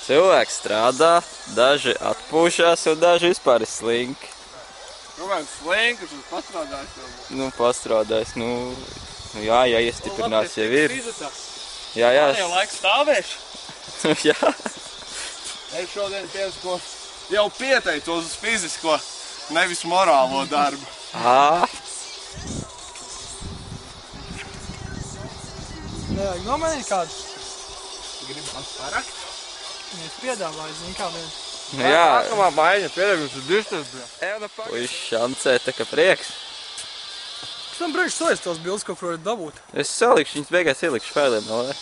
Cilvēki strādā, daži atpūšās un daži vispār ir slinki. Kāpēc slinki, tas pastrādājis jau? Nu, pastrādājis, nu jā, iestiprinās jau ir. Jā. Man jau laiks stāvēšu. Jā. Es šodien tiesko jau pieteicos uz fizisko, nevis morālo darbu. Nevajag nomainīt kādu? Gribam parakt? Es piedāvāju, zinu kā vien. Nu, jā. Nākamā maiņa piedāvājums uz distas bija. Puiši šancē, tā kā prieks. Pēc tam priekš sojas tos bildes, ko varat dabūt. Es salikšu, viņas beigās ielikšu failiem, no vai?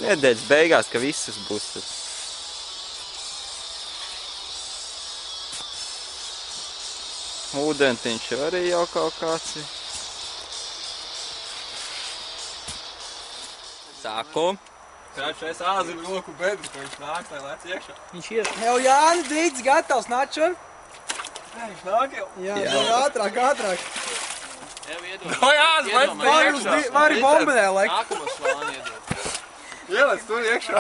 Nedēļas beigās, ka visas būs. Ūdentiņš arī jau kaut kāds ir. Sākum. Trešais āzinu roku bedri, ka viņš nāk, lai lēc iekšā. Viņš ir. Jau Jānis Dīdis gatavs, nāc šur. Viņš nāk jau. Jā, ātrāk. No Jānis, lēc iekšā. Vari bombinē, laik. Nākamo slāni iedod. Ielēc tur iekšā.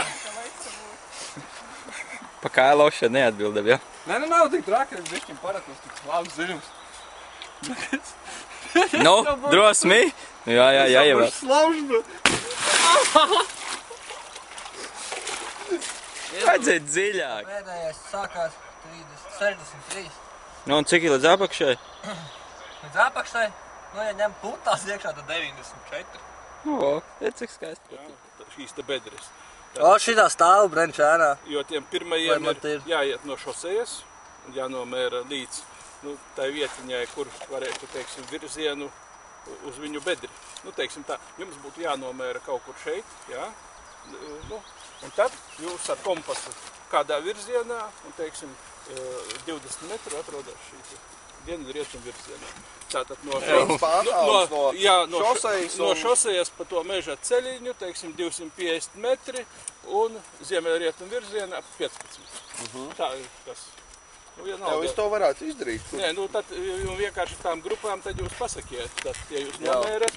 Pa kālošanu neatbildam, jā? Nē, nu nav tik traki, es bišķiņ paratos, tik labs dziļums. Nu, drosmi? Jā, jau. Slaužu. Vajadzēja dziļāk. Pēdējais sākās 63. Nu, un cik ir līdz apakšai? Līdz apakšai, nu, ja ņem putās iekšā, tad 94. O, cik skaisti. Šīs te bedres. O, šitā stāvu brenčēnā. Jo tiem pirmajiem Vai man ir jāiet no šosejas, jānomēra līdz tai vietiņai, kur varētu, teiksim, virzienu uz viņu bedri. Nu, teiksim tā, jums būtu jānomēra kaut kur šeit, jā. Nu, un tad jūs ar kompasu kādā virzienā, un, teiksim, 20 metru atrodas šī dienvidu rietumu virzienā. Tātad no šosejas pa to meža ceļiņu, teiksim, 250 metri un ziemeļrietumu virzienā 15. Tā ir tas. Tev es to varētu izdarīt. Nē, nu tad vienkārši tām grupām tad jūs pasakiet. Tad, ja jūs nomērat,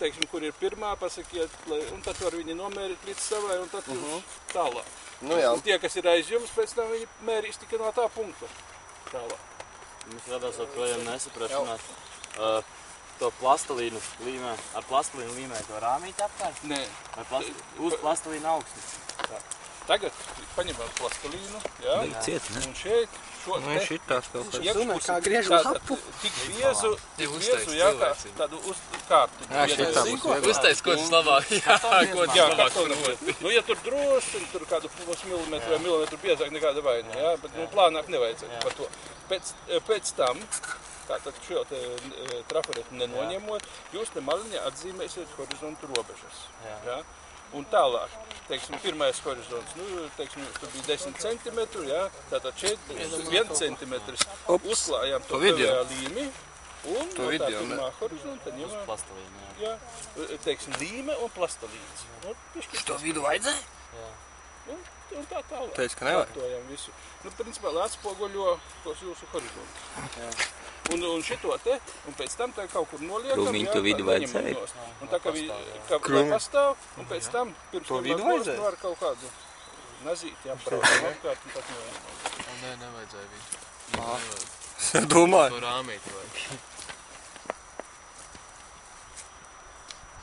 teiksim, kur ir pirmā, pasakiet, un tad var viņi nomērit līdz savai, un tad jūs tālāk. Nu jā. Un tie, kas ir aiz jums, pēc tam viņi mērīs tikai no tā punkta tālāk. Mums radās joprojām nesaprašanās. To plastelīnu līmē, ar plastelīnu līmē to rāmīt apkārt? Nē. Uz plastelīnu augstnes. Tā. Tagad paņemam plastelīnu, jā, un šeit, šo te, šitās kaut kāds. iekšpusi, kā griež lapu. Tik biezu, jā, tādu uz kārtu. Jā, šitā būs Uztais kods labāk. Jā, kods labāk. Nu, ja tur droši, tur kādu pusmilimetru vai milimetru biezāk nekāda vaina, jā, bet plānāk nevajadzētu par to. Pēc tam, tātad šo te trafaretu nenoņemot, jūs te maliņā atzīmēsiet horizontu robežas, jā. Un tālāk, teiksim, pirmais horizonts, nu, teiksim, tur bija 10 centimetru, jā, tātad šeit 1 centimetrs uzklājām to PVA līmi, un no tā pirmā horizonta ņemām, Plastelīnu, jā, teiksim, līme un plastelīns. Šo vidu vajadzēja? Jā. Un tā tālāk. Teici, ka nevajag? Kārtojam visu. Nu, principā, atspoguļo tos jūsu horizontus. Jā. Un šito te, un pēc tam tā kaut kur noliekam, Krūmiņu to vidu vajadzēja. Un tā kā pastāv, un pēc tam, pirms To vidu vajadzēja? var kaut kādu nazīti jāparādām apkārt, un tad nevienam. Nē, nevajadzēja vidu. Es domāju. To rāmīt vajag.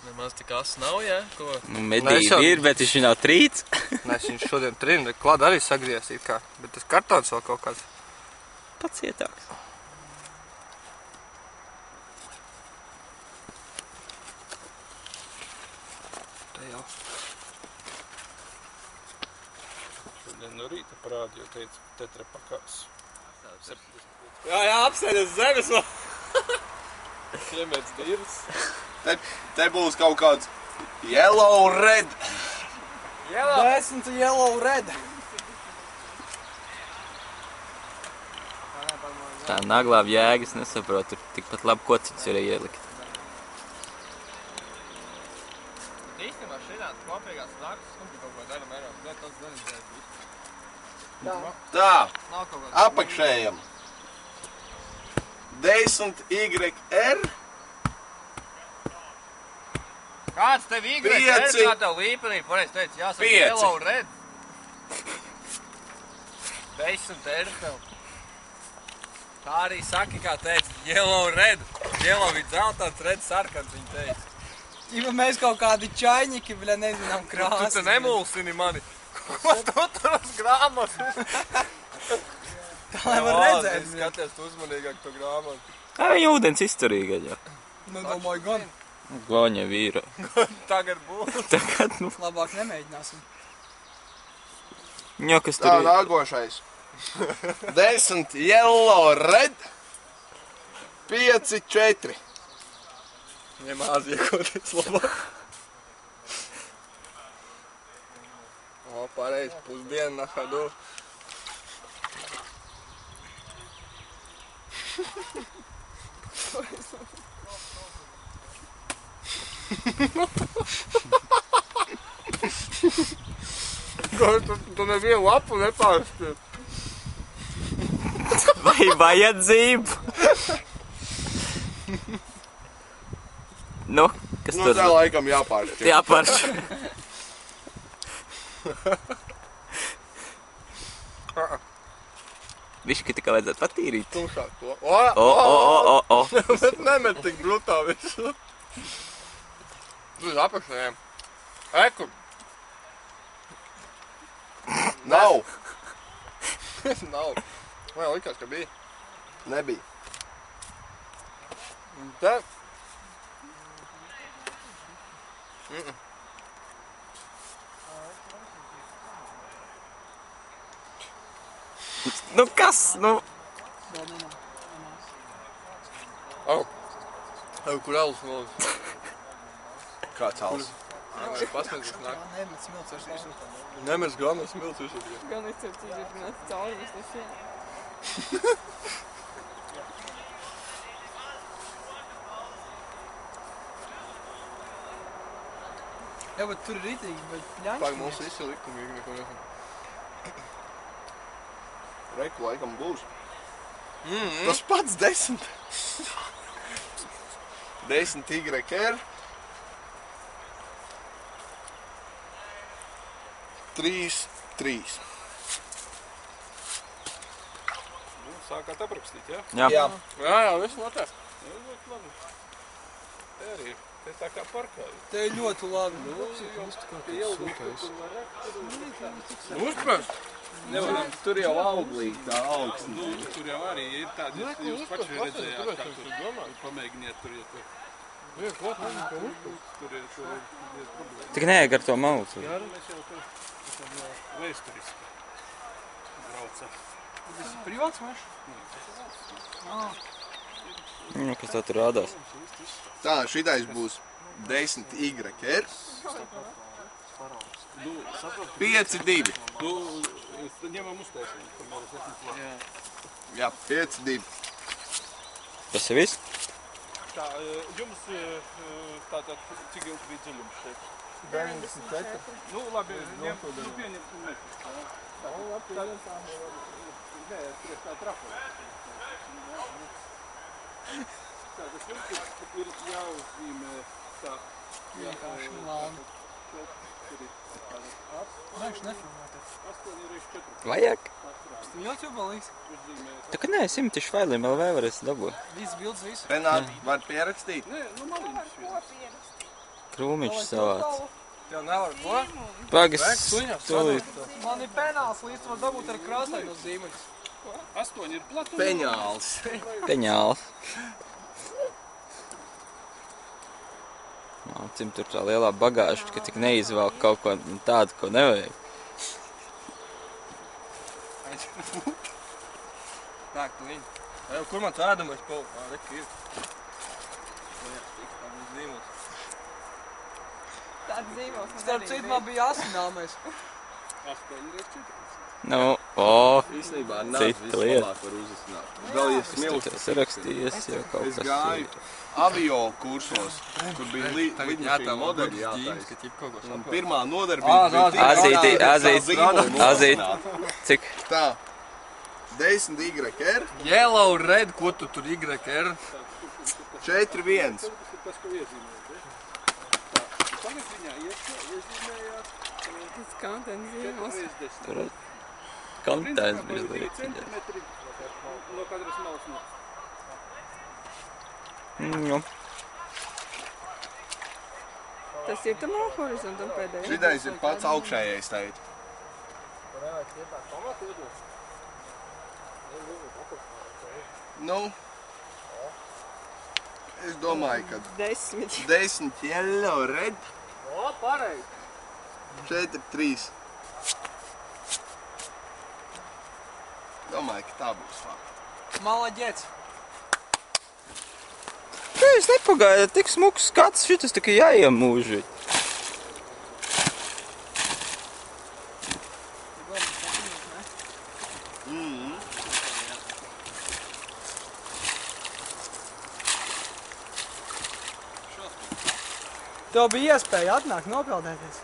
Nemaz tik as nav, jā? Ko? Nu, medība ir, bet viņš nav trīts. Nē, viņš šodien trina, klāda arī sagriezīs it kā, bet tas kartons vēl kaut kāds. Pats ietāks. Šodien no rīta parādīju, teicu, tetrapakās. Jā, apsēdies zemes vēl. Iemēc divas. Te būs kaut kāds yellow red. 10 yellow red. Tā naglāb jēgas nesaprot, tur tikpat labi kociņus var ielikt. Īstenībā šeit kopīgās naktas, kaut ko daļa mērās, bet tas nezinu. Tā, Nav kaut kāds. apakšējam. 10 YR. Kāds tev Igres Pieci. kā tev līpenī, pareiz teici, jāsaka Pieci. yellow red. 10 tev. Tā arī saki, kā teica, yellow red. Yellow ir dzeltans, red sarkans, viņa teica. Ja mēs kaut kādi čaļņiki, bļa, nezinām krāsas. Tu te nemulsini mani. Ko tu tur uz grāmatu? Tā lai var redzēt. Es skaties tu uzmanīgāk to grāmatu. Viņa ūdens izturīga jau. Nu, domāju, gan. Goņa vīra. Tagad būs. Tagad, nu, Labāk nemēģināsim. jo, kas Tā, tur ir. nākošais. 10 yellow red. 5, 4. Nemaz iekoties labāk. O, pareizi, pusdienu nahadu. Tu nevienu lapu nepārspēj. Vai vajadzību? Nu, kas Nu, tur? tā laikam jāpāršķir. Jāparš. Višķi tikai vajadzētu patīrīt. Tumšāk to. O. Bet nemet tik brutāli visu. Tu uz apakšējiem. Eku. Nav. Nav. Man jau likās, ka bija. Nebija. Un te. Nu kas? Nu, Au. Au, kur alus nolūs? Kāds hals? Pasmēs, kas nāk. Nemet smilts vairs visu. Nemēs galvenais smilts visu. Gan es tev cīdzināt cauri visu šeit. Jā, bet tur ir ritīgi, bet pļaņš. Pag, mums visi likumīgi neko nesam. Reku laikam būs. Tas pats 10. 10 YR. 3, 3. Nu, sākāt aprakstīt, ja? jā. Jā. Jā, viss notiek. Nu, ļoti labi. Te arī, te tā kā parkā. Te ir ļoti labi. Uzprast. Nevaram, tur jau auglīgi tā augsts. Nu, tur jau arī ir tādi, jūs paši redzējāt, kā tur pamēģiniet tur, ja tur. Tur ir problēma. Tik neejag ar to maltu. Jā, mēs jau tur esam jau vēsturiski braucam. Tas ir privāts mašs? Nu, kas tā tur rādās? Tā, šitais būs 10 YR. 5, 2. Nu, ņemam uztaisījumu, kamēr es esmu klāt. Jā, 5, 2. Tas ir viss? Tā, jums tātad, cik jums bija dziļums šeit? 94. Nu, labi, pieņem metru. Nē, priekš tā trafo. Tātad jums ir jāuzzīmē tā. Vienkārši melni. Nē, viņš nefilmē. 8x4 Vajag. Tu YouTube vēl līdz? uzzīmēt. Tā kā nē, 100 failiem vēl varēs dabūt. Viss bildes, visu. Renāt, var pierakstīt? Nē, nu maliņš viens. Krūmiņš savāds. Tev nevar ko? Pagas, suņas, tūlīt. Man ir penāls līdz var dabūt ar krāsaino zīmeļus. 8 ir platums. Peņāls. Peņāls. Cim tur tā lielā bagāža, ka tik neizvēl kaut ko tādu, ko nevajag. Nāk, tu viņu. Kur man tā ēdamais paliek? Reka ir. Tā būs zīmols. Tāds dzīvos. Starp citu, man bija asināmais. 8x4. Nu, Īstenībā Cita nāc lieta. vislabāk var uzzināt. Vēl ja es smilts. tur sarakstījies jau kaut Es kas. gāju avio kursos, kur bija lidmašīna modeļi jātaisa. Un pirmā nodarbība bija Azīt. Cik? Tā, 10 YR, Yellow red, ko tu tur YR? 4, 1. Tas, ko iezīmēt, ja? Tagad viņā iezīmējāt Tas kontents zīmos. 30. Tur kontents bija 2 līdzi. centimetri no katras malas nost. Nu, Tas ir tam horizontam pēdējais. Šitais ir pats augšējais teit. Nu, es domāju, ka 10. 10 yellow red, O, pareizi. šeit ir 3. Domāju, ka tā būs fakta. Malaģets. es nepagaidu, tik smuks skats, šitas tikai jāiemūži. Tev bija iespēja atnākt, nopeldēties.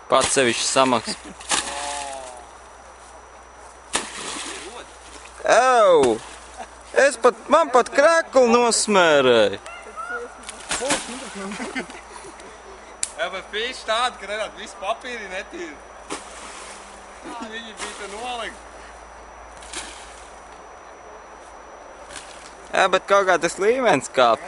Pats sevišķi samaks. Ew! Man pat kreklu nosmērēja. Jā, bet fīši tādi, ka redāt, visi papīri netīri. Viņi bija te nolikt. Jā, bet kaut kā tas līmenis kāp.